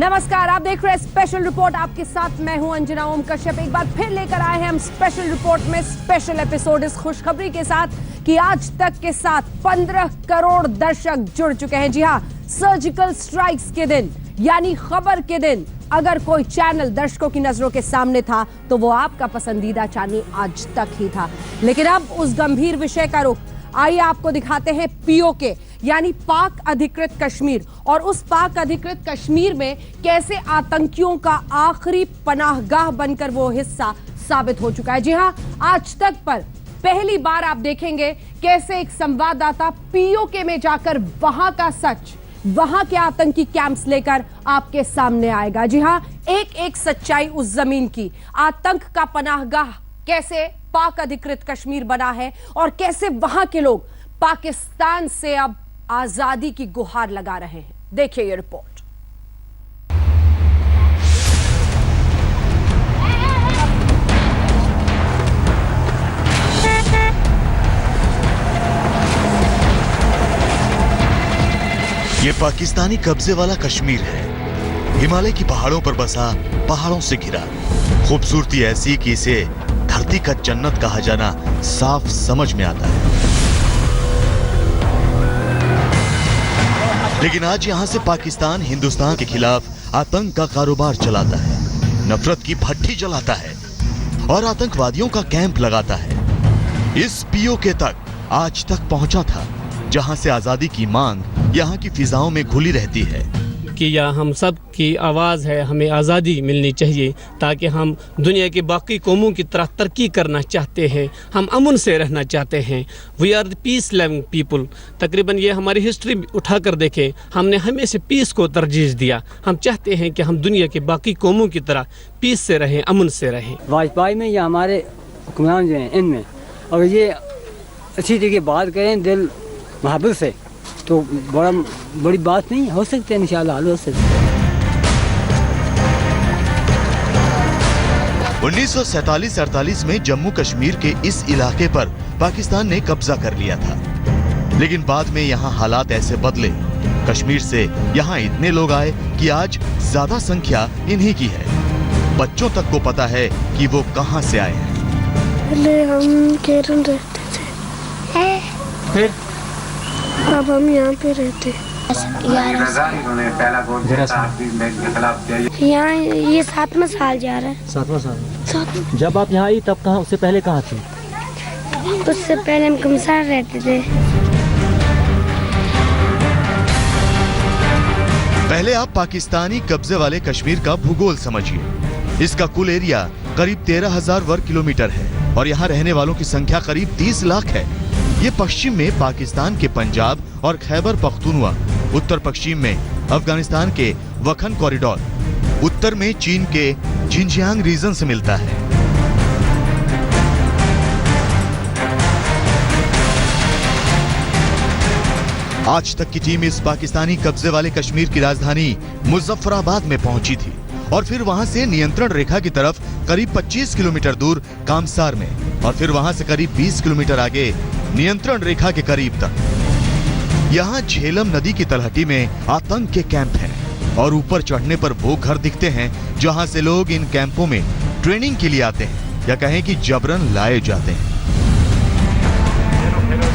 नमस्कार, आप देख रहे हैं स्पेशल रिपोर्ट। आपके साथ मैं हूं अंजना ओम कश्यप। एक बार फिर लेकर आए हैं हम स्पेशल रिपोर्ट में स्पेशल एपिसोड इस खुशखबरी के साथ कि आज तक के साथ 15 करोड़ दर्शक जुड़ चुके हैं। जी हां, सर्जिकल स्ट्राइक्स के दिन यानी खबर के दिन अगर कोई चैनल दर्शकों की नजरों के सामने था तो वो आपका पसंदीदा चैनल आज तक ही था। लेकिन अब उस गंभीर विषय का रुख आइए आपको दिखाते हैं पीओके यानी पाक अधिकृत कश्मीर, और उस पाक अधिकृत कश्मीर में कैसे आतंकियों का आखिरी पनाहगाह बनकर वो हिस्सा साबित हो चुका है। जी हां, आज तक पर पहली बार आप देखेंगे कैसे एक संवाददाता पीओके में जाकर वहां का सच, वहां के आतंकी कैंप्स लेकर आपके सामने आएगा। जी हां, एक एक सच्चाई उस जमीन की, आतंक का पनाहगाह कैसे पाक अधिकृत कश्मीर बना है और कैसे वहां के लोग पाकिस्तान से अब आजादी की गुहार लगा रहे हैं। देखिए ये रिपोर्ट। ये पाकिस्तानी कब्जे वाला कश्मीर है। हिमालय की पहाड़ों पर बसा, पहाड़ों से घिरा, खूबसूरती ऐसी कि इसे धरती का जन्नत कहा जाना साफ समझ में आता है। लेकिन आज यहां से पाकिस्तान हिंदुस्तान के खिलाफ आतंक का कारोबार चलाता है, नफरत की भट्टी जलाता है और आतंकवादियों का कैंप लगाता है। इस पीओके तक आज तक पहुंचा था जहां से आजादी की मांग यहाँ की फिजाओं में घुली रहती है कि यह हम सब की आवाज़ है, हमें आज़ादी मिलनी चाहिए ताकि हम दुनिया की बाकी कौमों की तरह तरक्की करना चाहते हैं, हम अमन से रहना चाहते हैं। We are the peace loving people. तकरीबन ये हमारी हिस्ट्री उठाकर देखें, हमने हमेशा पीस को तरजीह दिया। हम चाहते हैं कि हम दुनिया के बाकी कौमों की तरह पीस से रहें, अमन से रहें। वाजपेयी में या हमारे हुक्मरान जो हैं इनमें अगर ये अच्छी जगह बात करें दिल मोहब्बत से तो बड़ी बात नहीं हो सकती, इंशाल्लाह हल हो सकती है। 1947-48 में जम्मू कश्मीर के इस इलाके पर पाकिस्तान ने कब्जा कर लिया था, लेकिन बाद में यहाँ हालात ऐसे बदले, कश्मीर से यहाँ इतने लोग आए कि आज ज्यादा संख्या इन्हीं की है। बच्चों तक को पता है कि वो कहाँ से आए हैं। पहले हम केरल रहते थे, फिर अब हम यहाँ पे रहते हैं। यहाँ ये 7वां साल जा रहा है। 7वां साल। जब आप यहाँ आई तब कहाँ, उससे पहले कहाँ थी? उससे पहले हम कमसार रहते थे। पहले आप पाकिस्तानी कब्जे वाले कश्मीर का भूगोल समझिए। इसका कुल एरिया करीब 13,000 वर्ग किलोमीटर है और यहाँ रहने वालों की संख्या करीब 30 लाख है। ये पश्चिम में पाकिस्तान के पंजाब और खैबर पख्तूनवा, उत्तर पश्चिम में अफगानिस्तान के वखन कॉरिडोर, उत्तर में चीन के जिनजियांग रीजन से मिलता है। आज तक की टीम इस पाकिस्तानी कब्जे वाले कश्मीर की राजधानी मुजफ्फराबाद में पहुंची थी और फिर वहां से नियंत्रण रेखा की तरफ करीब 25 किलोमीटर दूर कामसार में, और फिर वहां से करीब 20 किलोमीटर आगे नियंत्रण रेखा के करीब तक। यहाँ झेलम नदी की तलहटी में आतंक के कैंप हैं और ऊपर चढ़ने पर वो घर दिखते हैं जहां से लोग इन कैंपों में ट्रेनिंग के लिए आते हैं या कहें कि जबरन लाए जाते हैं।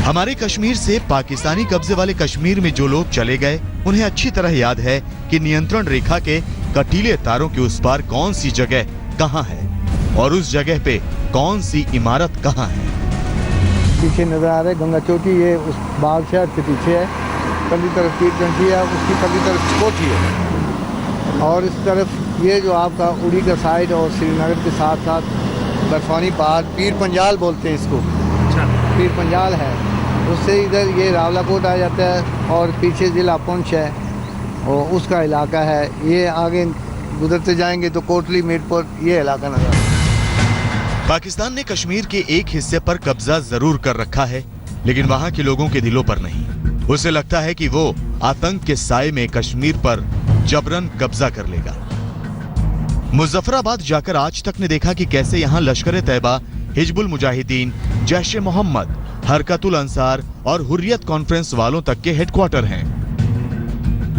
हमारे कश्मीर से पाकिस्तानी कब्जे वाले कश्मीर में जो लोग चले गए उन्हें अच्छी तरह याद है कि नियंत्रण रेखा के कटीले तारों के उस पार कौन सी जगह कहां है और उस जगह पे कौन सी इमारत कहां है। पीछे नजर आ रहे गंगा चोटी, ये उस बाग शहर के पीछे है। पल्ली तरफ पीर गंठी है, उसकी पल्ली तरफ कोठी है और इस तरफ ये जो आपका उड़ी का साइड और श्रीनगर के साथ साथ बर्फानी पहाड़, पीर पंजाल बोलते हैं इसको, पीर पंजाल है। उससे इधर ये रावलाकोट आ जाता है और पीछे जिला पुंछ है और उसका इलाका है। ये आगे गुजरते जाएंगे तो कोटली मीरपुर ये इलाका नजर आता है। पाकिस्तान ने कश्मीर के एक हिस्से पर कब्जा जरूर कर रखा है, लेकिन वहां के लोगों के दिलों पर नहीं। उसे लगता है कि वो आतंक के साए में कश्मीर पर जबरन कब्जा कर लेगा। मुजफ्फराबाद जाकर आज तक ने देखा कि कैसे यहाँ लश्कर तैयबा, हिजबुल मुजाहिदीन, जैश मोहम्मद, हरकतुल अंसार और हुर्रियत कॉन्फ्रेंस वालों तक के हेडक्वार्टर हैं।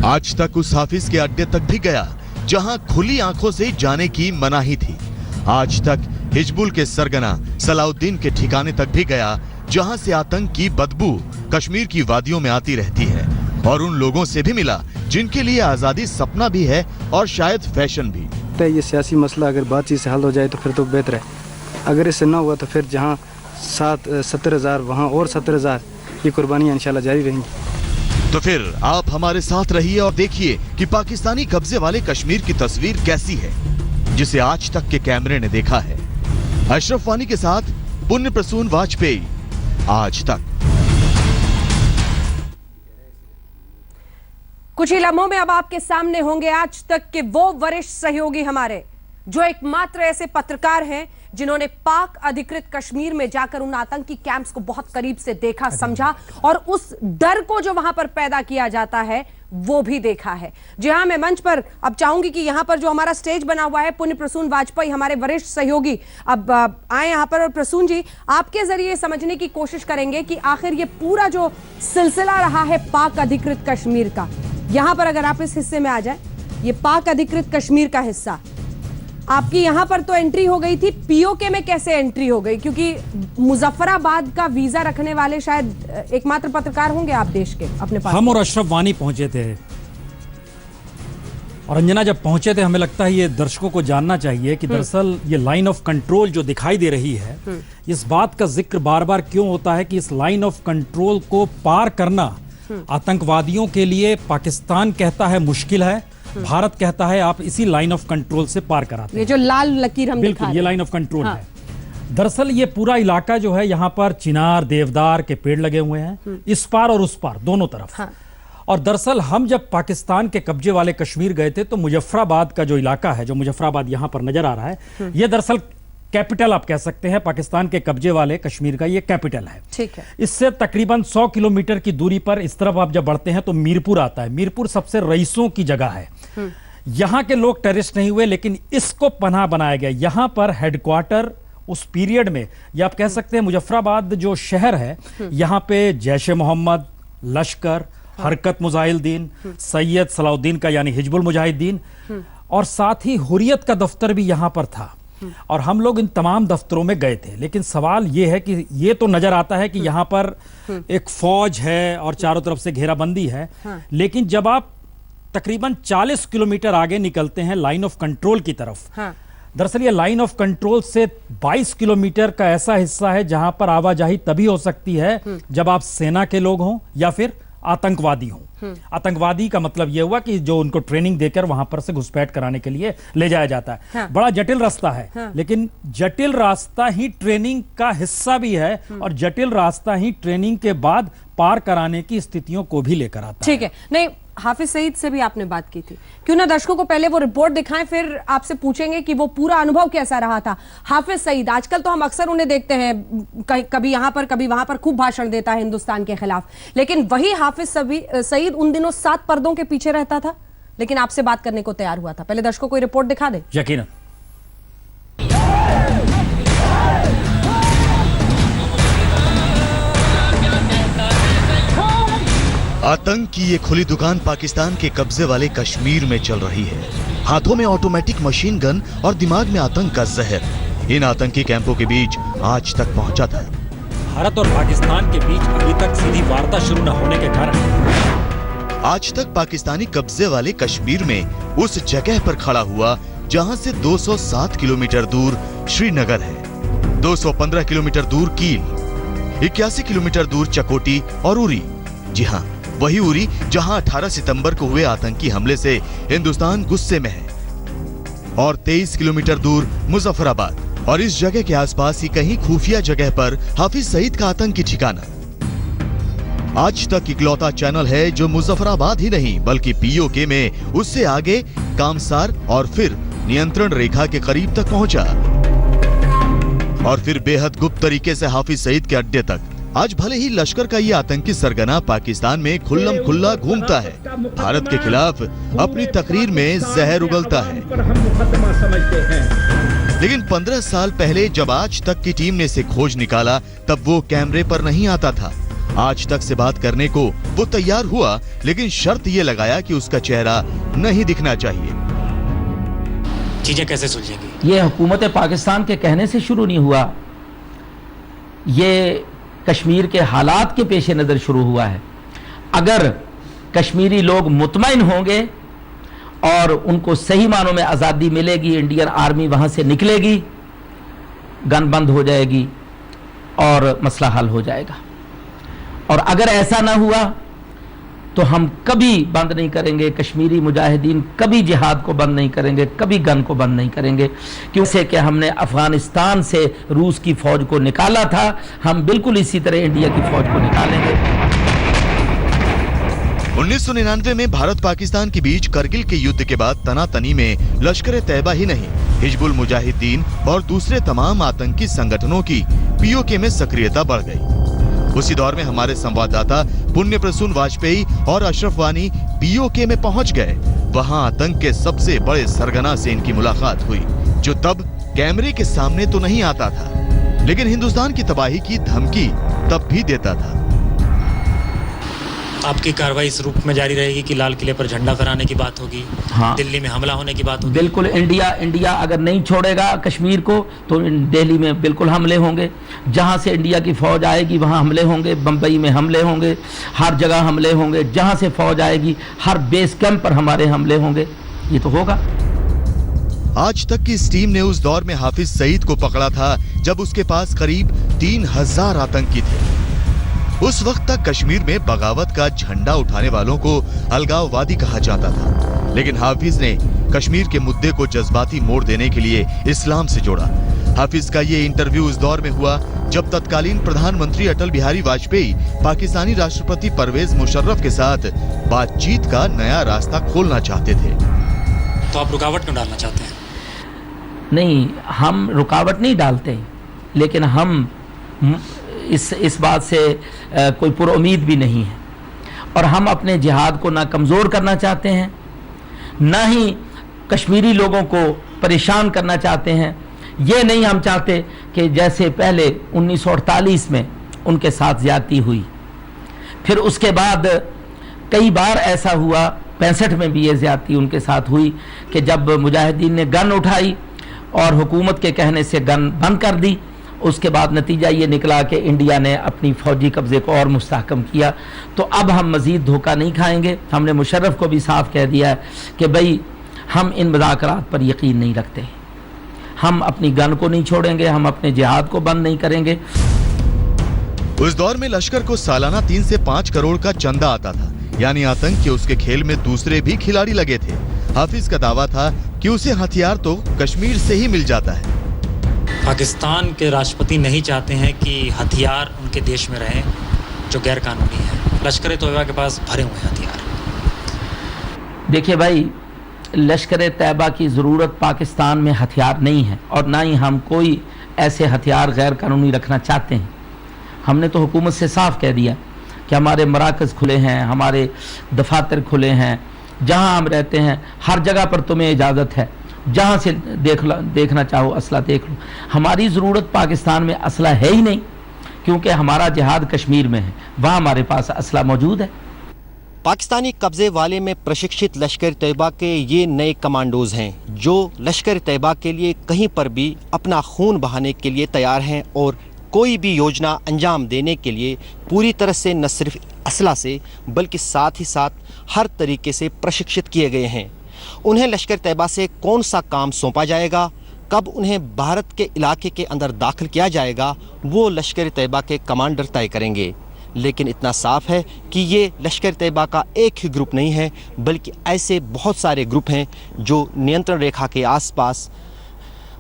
आज तक उस हाफिज के अड्डे तक भी गया जहां खुली आंखों से जाने की मनाही थी। आज तक हिजबुल के सरगना सलाउद्दीन के ठिकाने तक भी गया, जहां से आतंक की बदबू कश्मीर की वादियों में आती रहती है, और उन लोगों से भी मिला जिनके लिए आजादी सपना भी है और शायद फैशन भी। ये सियासी मसला अगर बातचीत से हल हो जाए तो फिर तो बेहतर है। अगर इससे ना हुआ तो फिर जहां 70,000 वहां और 70,000, ये कुर्बानियां इंशाल्लाह जारी रहेंगी। तो फिर आप हमारे साथ रहिए और देखिए कि पाकिस्तानी कब्जे वाले कश्मीर की तस्वीर कैसी है, जिसे आज तक के कैमरे ने देखा है। अशरफ वानी के साथ पुण्य प्रसून वाजपेयी, आज तक। कुछ ही लम्हों में अब आपके सामने होंगे आज तक के वो वरिष्ठ सहयोगी हमारे, जो एकमात्र ऐसे पत्रकार हैं जिन्होंने पाक अधिकृत कश्मीर में जाकर उन आतंकी कैंप्स को बहुत करीब से देखा, समझा, और उस डर को जो वहां पर पैदा किया जाता है वो भी देखा है। जी हां, मैं मंच पर अब चाहूंगी कि यहां पर जो हमारा स्टेज बना हुआ है, पुण्य प्रसून वाजपेयी हमारे वरिष्ठ सहयोगी अब आए यहां पर। और प्रसून जी, आपके जरिए समझने की कोशिश करेंगे कि आखिर ये पूरा जो सिलसिला रहा है पाक अधिकृत कश्मीर का, यहां पर अगर आप इस हिस्से में आ जाए, ये पाक अधिकृत कश्मीर का हिस्सा, आपकी यहां पर तो एंट्री हो गई थी, पीओके में कैसे एंट्री हो गई? क्योंकि मुजफ्फराबाद का वीजा रखने वाले शायद एकमात्र पत्रकार होंगे आप देश के अपने पास। हम और अशरफ वानी पहुंचे थे, और अंजना जब पहुंचे थे, हमें लगता है ये दर्शकों को जानना चाहिए कि दरअसल ये लाइन ऑफ कंट्रोल जो दिखाई दे रही है, इस बात का जिक्र बार बार क्यों होता है कि इस लाइन ऑफ कंट्रोल को पार करना आतंकवादियों के लिए पाकिस्तान कहता है मुश्किल है, भारत कहता है आप इसी लाइन ऑफ कंट्रोल से पार कराते हैं। ये जो लाल लकीर हम बिल्कुल ये लाइन ऑफ कंट्रोल है। दरअसल ये पूरा इलाका जो है, यहाँ पर चिनार देवदार के पेड़ लगे हुए हैं, इस पार और उस पार दोनों तरफ। और दरअसल हम जब पाकिस्तान के कब्जे वाले कश्मीर गए थे तो मुजफ्फराबाद का जो इलाका है, जो मुजफ्फराबाद यहाँ पर नजर आ रहा है, ये दरअसल कैपिटल आप कह सकते हैं, पाकिस्तान के कब्जे वाले कश्मीर का ये कैपिटल है। ठीक है। इससे तकरीबन 100 किलोमीटर की दूरी पर इस तरफ आप जब बढ़ते हैं तो मीरपुर आता है। मीरपुर सबसे रईसों की जगह है। यहाँ के लोग टेररिस्ट नहीं हुए, लेकिन इसको पनाह बनाया गया। यहाँ पर हेडक्वार्टर उस पीरियड में, या आप कह सकते हैं मुजफ्फराबाद जो शहर है, यहाँ पे जैश ए मोहम्मद, लश्कर, हरकत मुजाहिदीन, सैयद सलाउद्दीन का यानी हिजबुल मुजाहिदीन, और साथ ही हुर्रियत का दफ्तर भी यहाँ पर था। और हम लोग इन तमाम दफ्तरों में गए थे। लेकिन सवाल ये है कि ये तो नजर आता है कि यहाँ पर एक फौज है और चारों तरफ से घेराबंदी है, लेकिन जब आप तकरीबन 40 किलोमीटर आगे निकलते हैं लाइन ऑफ कंट्रोल की तरफ, दरअसल ये लाइन ऑफ कंट्रोल से 22 किलोमीटर का ऐसा हिस्सा है जहां पर आवाजाही तभी हो सकती है जब आप सेना के लोग हों या फिर आतंकवादी हों। आतंकवादी का मतलब यह हुआ कि जो उनको ट्रेनिंग देकर वहां पर से घुसपैठ कराने के लिए ले जाया जाता है। बड़ा जटिल रास्ता है, लेकिन जटिल रास्ता ही ट्रेनिंग का हिस्सा भी है, और जटिल रास्ता ही ट्रेनिंग के बाद पार कराने की स्थितियों को भी लेकर आता है। ठीक है। नहीं, हाफिज सईद से भी आपने बात की थी, क्यों ना दर्शकों को पहले वो रिपोर्ट दिखाएं, फिर आपसे पूछेंगे कि वो पूरा अनुभव कैसा रहा था। हाफिज सईद, आजकल तो हम अक्सर उन्हें देखते हैं, कभी यहां पर कभी वहां पर, खूब भाषण देता है हिंदुस्तान के खिलाफ, लेकिन वही हाफिज सईद उन दिनों 7 पर्दों के पीछे रहता था, लेकिन आपसे बात करने को तैयार हुआ था। पहले दर्शकों को रिपोर्ट दिखा दे। यकीनन। आतंक की ये खुली दुकान पाकिस्तान के कब्जे वाले कश्मीर में चल रही है। हाथों में ऑटोमेटिक मशीन गन और दिमाग में आतंक का जहर इन आतंकी कैंपों के बीच आज तक पहुंचा था। भारत और पाकिस्तान के बीच अभी तक सीधी वार्ता शुरू न होने के कारण आज तक पाकिस्तानी कब्जे वाले कश्मीर में उस जगह पर खड़ा हुआ जहां से 207 किलोमीटर दूर श्रीनगर है, 215 किलोमीटर दूर कील, 81 किलोमीटर दूर चकोटी और उरी। जी हाँ, वही उरी जहां 18 सितंबर को हुए आतंकी हमले से हिंदुस्तान गुस्से में है, और 23 किलोमीटर दूर मुजफ्फराबाद, और इस जगह के आसपास ही कहीं खुफिया जगह पर हाफिज सईद का आतंकी ठिकाना। आज तक इकलौता चैनल है जो मुजफ्फराबाद ही नहीं बल्कि पीओके में उससे आगे कामसार और फिर नियंत्रण रेखा के करीब तक पहुंचा, और फिर बेहद गुप्त तरीके से हाफिज सईद के अड्डे तक। आज भले ही लश्कर का ये आतंकी सरगना पाकिस्तान में खुल्लम खुल्ला घूमता है, भारत के खिलाफ अपनी तकरीर में जहर उगलता है, लेकिन 15 साल पहले जब आज तक की टीम ने इसे खोज निकाला तब वो कैमरे पर नहीं आता था। आज तक से बात करने को वो तैयार हुआ, लेकिन शर्त ये लगाया कि उसका चेहरा नहीं दिखना चाहिए। चीज़ें कैसे सुलझेंगी? ये हुकूमत पाकिस्तान के कहने से शुरू नहीं हुआ, ये कश्मीर के हालात के पेश नज़र शुरू हुआ है। अगर कश्मीरी लोग मुतमईन होंगे और उनको सही मानों में आज़ादी मिलेगी, इंडियन आर्मी वहाँ से निकलेगी, गन बंद हो जाएगी और मसला हल हो जाएगा। और अगर ऐसा ना हुआ तो हम कभी बंद नहीं करेंगे, कश्मीरी मुजाहिदीन कभी जिहाद को बंद नहीं करेंगे, कभी गन को बंद नहीं करेंगे, क्योंकि कि हमने अफगानिस्तान से रूस की फौज को निकाला था, हम बिल्कुल इसी तरह इंडिया की फौज को निकालेंगे। 1999 में भारत पाकिस्तान के बीच करगिल के युद्ध के बाद तनातनी में लश्कर तैयबा ही नहीं, हिजबुल मुजाहिदीन और दूसरे तमाम आतंकी संगठनों की पीओके में सक्रियता बढ़ गई। उसी दौर में हमारे संवाददाता पुण्य प्रसून वाजपेयी और अशरफ वानी पीओके में पहुंच गए। वहां आतंक के सबसे बड़े सरगना से इनकी मुलाकात हुई, जो तब कैमरे के सामने तो नहीं आता था, लेकिन हिंदुस्तान की तबाही की धमकी तब भी देता था। आपकी कार्रवाई इस रूप में जारी रहेगी कि लाल किले पर झंडा फहराने की बात होगी, हाँ, दिल्ली में हमला होने की बात होगी? बिल्कुल, इंडिया अगर नहीं छोड़ेगा कश्मीर को तो दिल्ली में बिल्कुल हमले होंगे, जहां से इंडिया की फौज आएगी वहां हमले होंगे, बंबई में हमले होंगे, हर जगह हमले होंगे, जहां से फौज आएगी हर बेस कैंप पर हमारे हमले होंगे, ये तो होगा। आज तक की इस टीम ने उस दौर में हाफिज सईद को पकड़ा था जब उसके पास करीब 3000 आतंकी थे। उस वक्त तक कश्मीर में बगावत का झंडा उठाने वालों को अलगाववादी कहा जाता था, लेकिन हाफिज ने कश्मीर के मुद्दे को जज्बाती मोड़ देने के लिए इस्लाम से जोड़ा। हाफिज का ये इंटरव्यू उस दौर में हुआ जब तत्कालीन प्रधानमंत्री अटल बिहारी वाजपेयी पाकिस्तानी राष्ट्रपति परवेज मुशर्रफ के साथ बातचीत का नया रास्ता खोलना चाहते थे। तो आप रुकावट क्यों डालना चाहते हैं? नहीं, हम रुकावट नहीं डालते, लेकिन हम इस बात से कोई पुरुमीद भी नहीं है, और हम अपने जिहाद को ना कमज़ोर करना चाहते हैं, ना ही कश्मीरी लोगों को परेशान करना चाहते हैं। ये नहीं हम चाहते कि जैसे पहले 1948 में उनके साथ ज़्यादती हुई, फिर उसके बाद कई बार ऐसा हुआ, 65 में भी ये ज़्यादती उनके साथ हुई कि जब मुजाहिदीन ने गन उठाई और हुकूमत के कहने से गन बंद कर दी, उसके बाद नतीजा ये निकला कि इंडिया ने अपनी फौजी कब्जे को और मुस्तहकम किया। तो अब हम मज़ीद धोखा नहीं खाएंगे। हमने मुशर्रफ को भी साफ कह दिया है कि भाई हम इन मुज़ाकरात पर यकीन नहीं रखते, हम अपनी गन को नहीं छोड़ेंगे, हम अपने जिहाद को बंद नहीं करेंगे। उस दौर में लश्कर को सालाना 3 से 5 करोड़ का चंदा आता था, यानी आतंक के उसके खेल में दूसरे भी खिलाड़ी लगे थे। हाफिज का दावा था कि उसे हथियार तो कश्मीर से ही मिल जाता है। पाकिस्तान के राष्ट्रपति नहीं चाहते हैं कि हथियार उनके देश में रहें जो गैर कानूनी है। लश्कर तैयबा के पास भरे हुए हथियार। देखिए भाई, लश्कर तैयबा की ज़रूरत पाकिस्तान में हथियार नहीं है, और ना ही हम कोई ऐसे हथियार गैर कानूनी रखना चाहते हैं। हमने तो हुकूमत से साफ कह दिया कि हमारे मराकज़ खुले हैं, हमारे दफातर खुले हैं, जहां हम रहते हैं हर जगह पर तुम्हें इजाज़त है, जहां से देखना चाहो असला देख लो। हमारी ज़रूरत पाकिस्तान में असला है ही नहीं, क्योंकि हमारा जिहाद कश्मीर में है, वहाँ हमारे पास असला मौजूद है। पाकिस्तानी कब्जे वाले में प्रशिक्षित लश्कर तैयबा के ये नए कमांडोज हैं जो लश्कर तैयबा के लिए कहीं पर भी अपना खून बहाने के लिए तैयार हैं और कोई भी योजना अंजाम देने के लिए पूरी तरह से न सिर्फ असला से बल्कि साथ ही साथ हर तरीके से प्रशिक्षित किए गए हैं। उन्हें लश्कर तैयबा से कौन सा काम सौंपा जाएगा, कब उन्हें भारत के इलाके के अंदर दाखिल किया जाएगा, वो लश्कर तैयबा के कमांडर तय करेंगे। लेकिन इतना साफ है कि ये लश्कर तैयबा का एक ही ग्रुप नहीं है, बल्कि ऐसे बहुत सारे ग्रुप हैं जो नियंत्रण रेखा के आसपास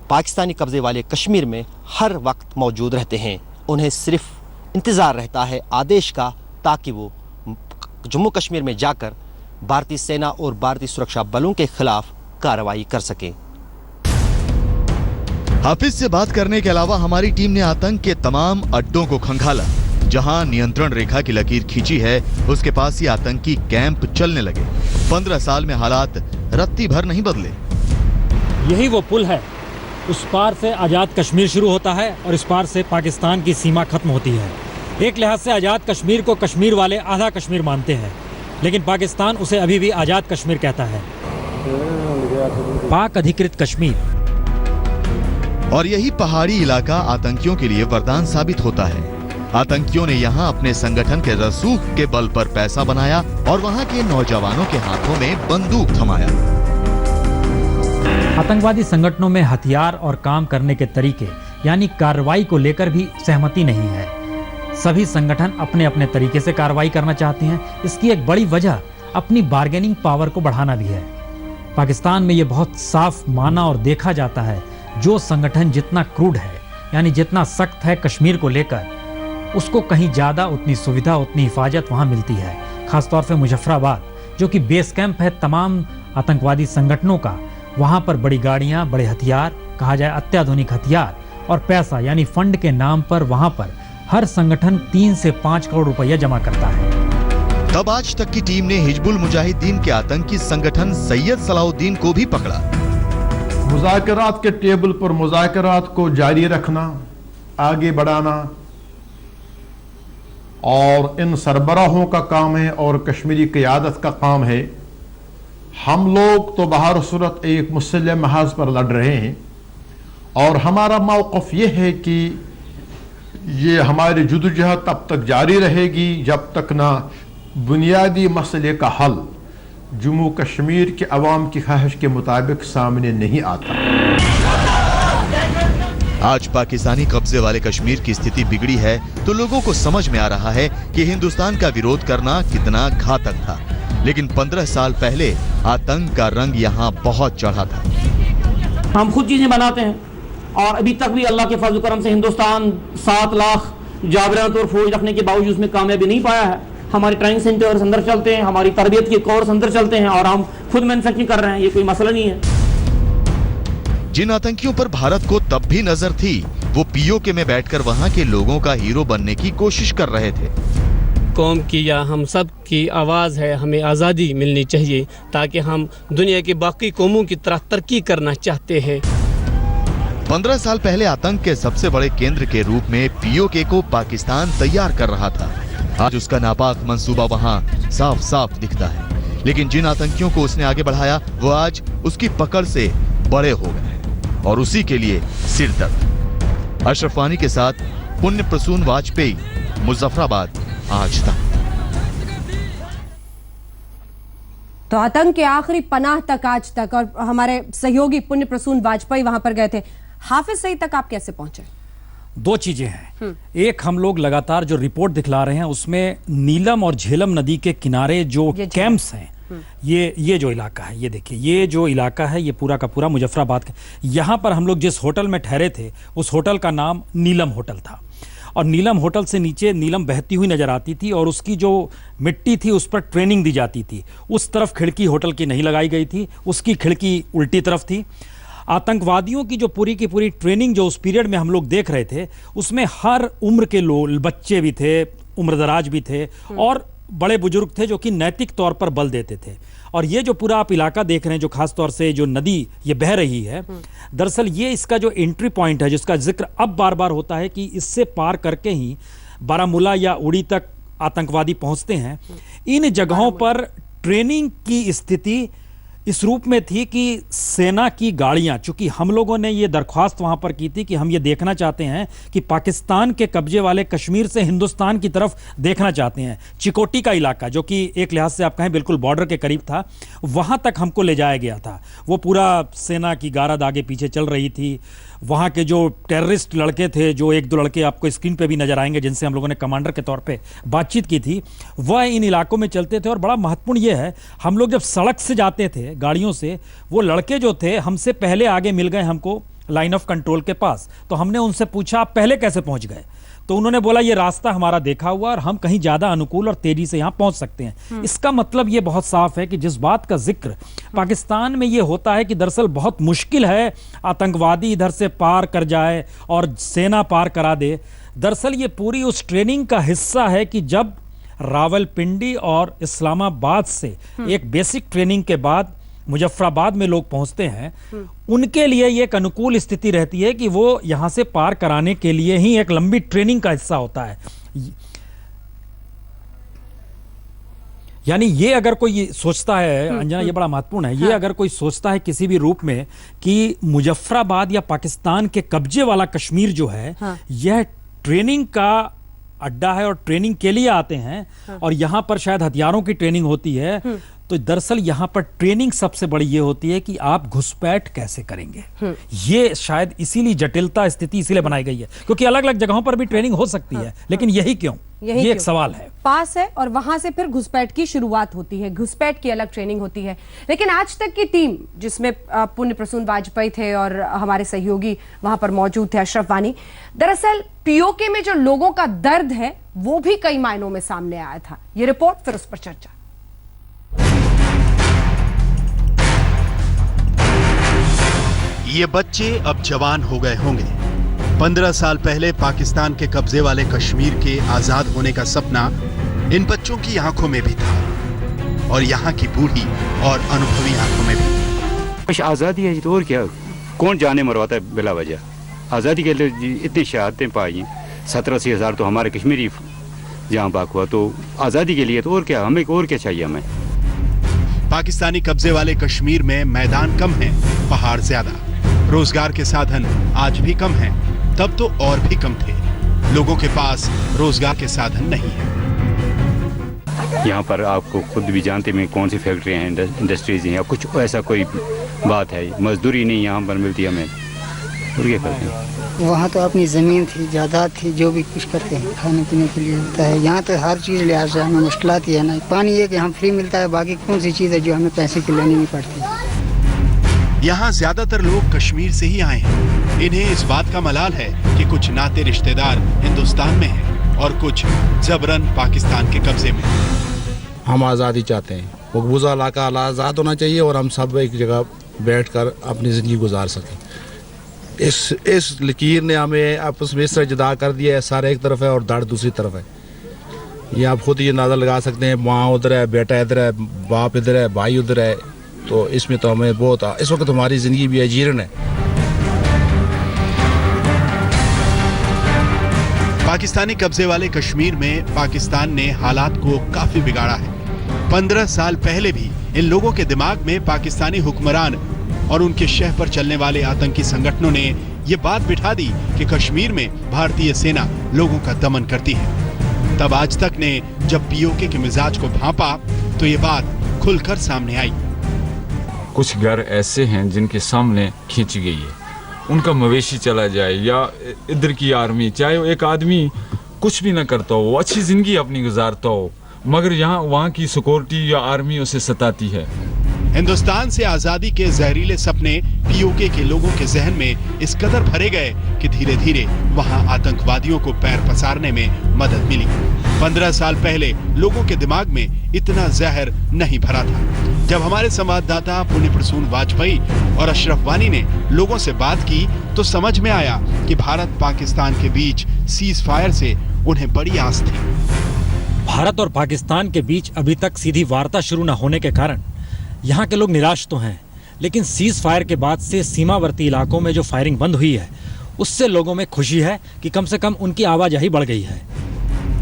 पाकिस्तानी कब्जे वाले कश्मीर में हर वक्त मौजूद रहते हैं। उन्हें सिर्फ इंतज़ार रहता है आदेश का, ताकि वो जम्मू कश्मीर में जाकर भारतीय सेना और भारतीय सुरक्षा बलों के खिलाफ कार्रवाई कर सके। हाफिज से बात करने के अलावा हमारी टीम ने आतंक के तमाम अड्डों को खंगाला। जहां नियंत्रण रेखा की लकीर खींची है, उसके पास ही आतंकी कैंप चलने लगे। 15 साल में हालात रत्ती भर नहीं बदले। यही वो पुल है, उस पार से आज़ाद कश्मीर शुरू होता है और इस पार से पाकिस्तान की सीमा खत्म होती है। एक लिहाज से आज़ाद कश्मीर को कश्मीर वाले आधा कश्मीर मानते हैं, लेकिन पाकिस्तान उसे अभी भी आज़ाद कश्मीर कहता है। पाक अधिकृत कश्मीर। और यही पहाड़ी इलाका आतंकियों के लिए वरदान साबित होता है। आतंकियों ने यहाँ अपने संगठन के रसूख के बल पर पैसा बनाया और वहाँ के नौजवानों के हाथों में बंदूक थमाया। आतंकवादी संगठनों में हथियार और काम करने के तरीके यानी कार्रवाई को लेकर भी सहमति नहीं है। सभी संगठन अपने अपने तरीके से कार्रवाई करना चाहते हैं। इसकी एक बड़ी वजह अपनी बार्गेनिंग पावर को बढ़ाना भी है। पाकिस्तान में ये बहुत साफ माना और देखा जाता है, जो संगठन जितना क्रूड है यानी जितना सख्त है कश्मीर को लेकर, उसको कहीं ज्यादा उतनी सुविधा उतनी हिफाजत वहां मिलती है। खासतौर से मुजफ्फराबाद जो कि बेस कैंप है तमाम आतंकवादी संगठनों का, वहां पर बड़ी गाड़ियां, बड़े हथियार, कहा जाए अत्याधुनिक हथियार और पैसा यानी फंड के नाम पर वहां पर हर संगठन 3 से 5 करोड़ रुपया जमा करता है। तब आज तक की टीम ने हिजबुल मुजाहिदीन के आतंकी संगठन सैयद सलाउद्दीन को भी पकड़ा। मुज़ाकरात के टेबल पर मुज़ाकरात को जारी रखना, आगे बढ़ाना और इन सरबराहों का काम है और कश्मीरी क़यादत का काम है। हम लोग तो बहर सूरत एक मुसल्लह महाज पर लड़ रहे हैं और हमारा मौक़िफ़ ये है कि ये हमारी जदोजहद तब तक जारी रहेगी जब तक ना बुनियादी मसले का हल जम्मू कश्मीर के अवाम की ख्वाहिश के मुताबिक सामने नहीं आता। आज पाकिस्तानी कब्जे वाले कश्मीर की स्थिति बिगड़ी है तो लोगों को समझ में आ रहा है कि हिंदुस्तान का विरोध करना कितना घातक था। लेकिन 15 साल पहले आतंक का रंग यहाँ बहुत चढ़ा था। हम खुद चीजें बनाते हैं और अभी तक भी अल्लाह के फजल करम से हिंदुस्तान 7 लाख जाबरान और फौज रखने के बावजूद उसमें कामयाबी नहीं पाया है। हमारे ट्रेनिंग सेंटर्स अंदर चलते हैं, हमारी तरबियत के कोर्स अंदर चलते हैं और हम खुद मैन्युफैक्चरिंग कर रहे हैं। ये कोई मसला नहीं है। जिन आतंकियों पर भारत को तब भी नजर थी, वो पीओके में बैठकर वहाँ के लोगों का हीरो बनने की कोशिश कर रहे थे। कौम की या हम सब की आवाज़ है, हमें आज़ादी मिलनी चाहिए ताकि हम दुनिया की बाकी कौमों की तरह तरक्की करना चाहते हैं। 15 साल पहले आतंक के सबसे बड़े केंद्र के रूप में पीओके को पाकिस्तान तैयार कर रहा था। आज उसका नापाक मंसूबा वहां साफ साफ दिखता है। लेकिन जिन आतंकियों को उसने आगे बढ़ाया वो आज उसकी पकड़ से बड़े हो गए हैं और उसी के लिए सिर दर्द। अशरफ वानी के साथ पुण्य प्रसून वाजपेयी, मुजफ्फराबाद, आज तक। तो आतंक के आखिरी पनाह तक आज तक, और हमारे सहयोगी पुण्य प्रसून वाजपेयी वहां पर गए थे। हाफिज सईद तक आप कैसे पहुंचे? 2 चीजें हैं। एक, हम लोग लगातार जो रिपोर्ट दिखला रहे हैं उसमें नीलम और झेलम नदी के किनारे जो कैंप्स हैं, ये जो इलाका है, ये देखिए, ये जो इलाका है ये पूरा का पूरा मुजफ्फराबाद का। यहाँ पर हम लोग जिस होटल में ठहरे थे उस होटल का नाम नीलम होटल था और नीलम होटल से नीचे नीलम बहती हुई नजर आती थी और उसकी जो मिट्टी थी उस पर ट्रेनिंग दी जाती थी। उस तरफ खिड़की होटल की नहीं लगाई गई थी, उसकी खिड़की उल्टी तरफ थी। आतंकवादियों की जो पूरी की पूरी ट्रेनिंग जो उस पीरियड में हम लोग देख रहे थे उसमें हर उम्र के लोग, बच्चे भी थे, उम्रदराज भी थे और बड़े बुजुर्ग थे जो कि नैतिक तौर पर बल देते थे। और ये जो पूरा आप इलाका देख रहे हैं, जो खास तौर से जो नदी ये बह रही है, दरअसल ये इसका जो एंट्री पॉइंट है जिसका जिक्र अब बार बार होता है कि इससे पार करके ही बारामूला या उड़ी तक आतंकवादी पहुंचते हैं। इन जगहों पर ट्रेनिंग की स्थिति इस रूप में थी कि सेना की गाड़ियां, चूंकि हम लोगों ने ये दरख्वास्त वहां पर की थी कि हम ये देखना चाहते हैं कि पाकिस्तान के कब्जे वाले कश्मीर से हिंदुस्तान की तरफ देखना चाहते हैं। चिकोटी का इलाका जो कि एक लिहाज से आप कहें बिल्कुल बॉर्डर के करीब था, वहां तक हमको ले जाया गया था। वो पूरा सेना की गारद आगे पीछे चल रही थी। वहाँ के जो टेररिस्ट लड़के थे, जो 1-2 लड़के आपको स्क्रीन पे भी नजर आएंगे जिनसे हम लोगों ने कमांडर के तौर पे बातचीत की थी, वह इन इलाकों में चलते थे। और बड़ा महत्वपूर्ण ये है, हम लोग जब सड़क से जाते थे गाड़ियों से, वो लड़के जो थे हमसे पहले आगे मिल गए हमको लाइन ऑफ कंट्रोल के पास। तो हमने उनसे पूछा आप पहले कैसे पहुंच गए? तो उन्होंने बोला ये रास्ता हमारा देखा हुआ और हम कहीं ज्यादा अनुकूल और तेजी से यहाँ पहुंच सकते हैं। इसका मतलब ये बहुत साफ है कि जिस बात का जिक्र पाकिस्तान में ये होता है कि दरअसल बहुत मुश्किल है आतंकवादी इधर से पार कर जाए और सेना पार करा दे, दरअसल ये पूरी उस ट्रेनिंग का हिस्सा है कि जब रावलपिंडी और इस्लामाबाद से एक बेसिक ट्रेनिंग के बाद मुजफ्फराबाद में लोग पहुंचते हैं, उनके लिए ये एक अनुकूल स्थिति रहती है कि वो यहां से पार कराने के लिए ही एक लंबी ट्रेनिंग का हिस्सा होता है। यानी ये अगर कोई सोचता है, अंजना ये बड़ा महत्वपूर्ण है, ये अगर कोई सोचता है किसी भी रूप में कि मुजफ्फराबाद या पाकिस्तान के कब्जे वाला कश्मीर जो है यह ट्रेनिंग का अड्डा है और ट्रेनिंग के लिए आते हैं और यहाँ पर शायद हथियारों की ट्रेनिंग होती है, तो दरअसल यहाँ पर ट्रेनिंग सबसे बड़ी ये होती है कि आप घुसपैठ कैसे करेंगे। ये शायद इसीलिए जटिलता स्थिति इसीलिए बनाई गई है, क्योंकि अलग अलग जगहों पर भी ट्रेनिंग हो सकती है, लेकिन यही क्यों, ये एक सवाल है। पास है और वहां से फिर घुसपैठ की शुरुआत होती है, घुसपैठ की अलग ट्रेनिंग होती है। लेकिन आज तक की टीम जिसमें पुण्य प्रसून वाजपेयी थे और हमारे सहयोगी वहां पर मौजूद थे अशरफ वानी, दरअसल पीओके में जो लोगों का दर्द है वो भी कई मायनों में सामने आया था। ये रिपोर्ट, फिर उस पर चर्चा। ये बच्चे अब जवान हो गए होंगे। 15 साल पहले पाकिस्तान के कब्जे वाले कश्मीर के आजाद होने का सपना इन बच्चों की आंखों में भी था और यहाँ की बूढ़ी और अनुभवी आंखों में भी। कुछ आज़ादी है तो और क्या, कौन जाने मरवाता है बिला वजह। आज़ादी के लिए इतनी शहादतें पाई, 17,000 तो हमारे कश्मीरी जहाँ बाक हुआ, तो आज़ादी के लिए तो और क्या, हमें और क्या चाहिए। हमें पाकिस्तानी कब्जे वाले कश्मीर में मैदान कम है, पहाड़ ज्यादा, रोजगार के साधन आज भी कम हैं, तब तो और भी कम थे। लोगों के पास रोजगार के साधन नहीं है। यहाँ पर आपको खुद भी जानते हैं कौन सी फैक्ट्रियाँ हैं, इंडस्ट्रीज हैं, या कुछ ऐसा कोई बात है। मजदूरी नहीं यहाँ पर मिलती हमें, और क्या करते हैं। वहाँ तो अपनी ज़मीन थी, जायदाद थी, जो भी कुछ करते हैं खाने पीने के लिए होता है। यहाँ तो हर चीज़ लिहाज से हमें मुश्किलात ही है ना। पानी ये कि हम फ्री मिलता है, बाकी कौन सी चीज़ है जो हमें पैसे की लेनी नहीं पड़ती। यहाँ ज्यादातर लोग कश्मीर से ही आए हैं। इन्हें इस बात का मलाल है कि कुछ नाते रिश्तेदार हिंदुस्तान में हैं और कुछ जबरन पाकिस्तान के कब्जे में। हम आज़ादी चाहते हैं, मकबूजा इलाका आज़ाद होना चाहिए और हम सब एक जगह बैठकर अपनी ज़िंदगी गुजार सकें। इस लकीर ने हमें आपस में इस तरह जुदा कर दिया है, सारे एक तरफ है और दड़ दूसरी तरफ है। ये आप खुद ये अंदाज़ा लगा सकते हैं, माँ उधर है, बेटा इधर है, बाप इधर है, भाई उधर है, तो इसमें तो हमें बहुत, इस वक्त हमारी ज़िंदगी भी अजीर्ण है। पाकिस्तानी कब्जे वाले कश्मीर में पाकिस्तान ने हालात को काफी बिगाड़ा है। 15 साल पहले भी इन लोगों के दिमाग में पाकिस्तानी हुक्मरान और उनके शह पर चलने वाले आतंकी संगठनों ने ये बात बिठा दी कि कश्मीर में भारतीय सेना लोगों का दमन करती है। तब आज तक ने जब पीओके के मिजाज को भांपा तो ये बात खुलकर सामने आई। कुछ घर ऐसे हैं जिनके सामने खींची गई है, उनका मवेशी चला जाए या इधर की आर्मी, चाहे वो एक आदमी कुछ भी ना करता हो, वो अच्छी जिंदगी अपनी गुजारता हो, मगर यहाँ वहाँ की सिक्योरिटी या आर्मी उसे सताती है। हिंदुस्तान से आजादी के जहरीले सपने पीओके के लोगों के जहन में इस कदर भरे गए कि धीरे धीरे वहाँ आतंकवादियों को पैर पसारने में मदद मिली। 15 साल पहले लोगों के दिमाग में इतना जहर नहीं भरा था। जब हमारे संवाददाता पुण्य प्रसून वाजपेयी और अशरफ वानी ने लोगों से बात की तो समझ में आया कि भारत पाकिस्तान के बीच सीज फायर से उन्हें बड़ी आस थी। भारत और पाकिस्तान के बीच अभी तक सीधी वार्ता शुरू न होने के कारण यहाँ के लोग निराश तो हैं, लेकिन सीज फायर के बाद से सीमावर्ती इलाकों में जो फायरिंग बंद हुई है उससे लोगों में खुशी है कि कम से कम उनकी आवाजाही बढ़ गई है।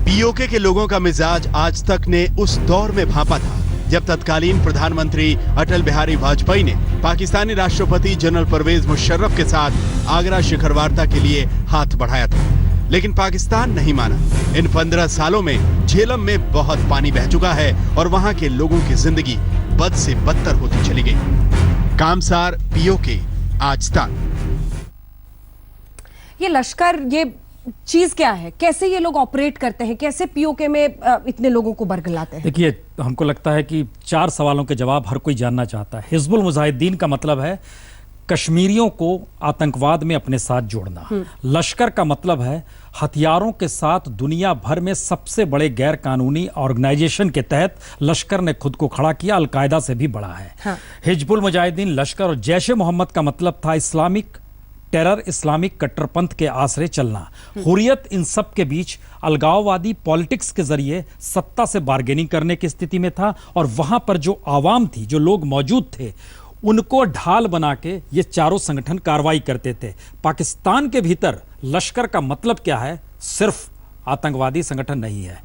पीओके के लोगों का मिजाज आज तक ने उस दौर में भांपा था जब तत्कालीन प्रधानमंत्री अटल बिहारी वाजपेयी ने पाकिस्तानी राष्ट्रपति जनरल परवेज मुशर्रफ के साथ आगरा शिखर वार्ता के लिए हाथ बढ़ाया था, लेकिन पाकिस्तान नहीं माना। इन 15 सालों में झेलम में बहुत पानी बह चुका है और वहां के लोगों की जिंदगी बद से बदतर होती चली गई। कामसार पीओके आज तक। ये लश्कर, ये चीज क्या है, कैसे ये लोग ऑपरेट करते हैं, कैसे पीओके में इतने लोगों को बरगलाते हैं? देखिए, हमको लगता है कि 4 सवालों के जवाब हर कोई जानना चाहता है। हिजबुल मुजाहिदीन का मतलब है कश्मीरियों को आतंकवाद में अपने साथ जोड़ना। लश्कर का मतलब है हथियारों के साथ दुनिया भर में सबसे बड़े गैर कानूनी ऑर्गेनाइजेशन के तहत लश्कर ने खुद को खड़ा किया, अलकायदा से भी बड़ा है। हिजबुल मुजाहिदीन, लश्कर और जैश ए मोहम्मद का मतलब था इस्लामिक टेरर, इस्लामिक कट्टरपंथ के आसरे चलना। हुर्रियत इन सब के बीच अलगाववादी पॉलिटिक्स के जरिए सत्ता से बार्गेनिंग करने की स्थिति में था और वहां पर जो आवाम थी, जो लोग मौजूद थे, उनको ढाल बना के ये चारों संगठन कार्रवाई करते थे। पाकिस्तान के भीतर लश्कर का मतलब क्या है? सिर्फ आतंकवादी संगठन नहीं है,